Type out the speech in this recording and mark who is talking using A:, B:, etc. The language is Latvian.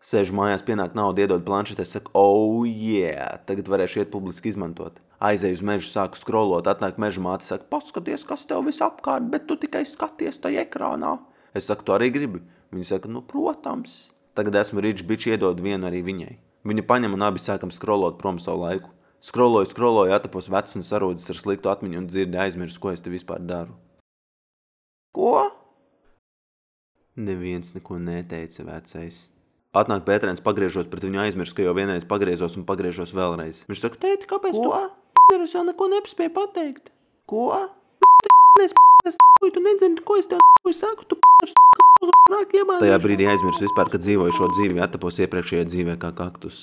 A: Sēžu mājās, pienāk nauda, iedod planšeti, es saku, oh yeah, tagad varēšu iet publiski izmantot. Aizēju uz mežu, sāku scrollot, atnāk meža māte, saka, paskaties, kas tev viss apkārt, bet tu tikai skaties tajā ekrānā. Es saku, tu arī gribi? Viņa saka, nu, protams. Tagad esmu rich bitch, iedod vienu arī viņai. Viņa paņem un abi sākam scrollot prom savu laiku. Scrolloju, atapos vecs un sarodas ar sliktu atmiņu un dzirdi aizmirsu, ko es te vispār daru. Ko? Neviens neko neteica, vecais. Atnāk Pēterēns, pagriežos pret viņu aizmirsu, ka jau vienreiz pagriezos un pagriežos vēlreiz. Viņš saka, tēti, kāpēc tu? Es jau neko nepaspēju pateikt. Ko? Tu nedzini, ko es tev saku, tu rāk iebādīšu. Tajā brīdī aizmirsu vispār, ka dzīvoju šo dzīvi, atapos iepriekšējā dzīvē kā kaktus.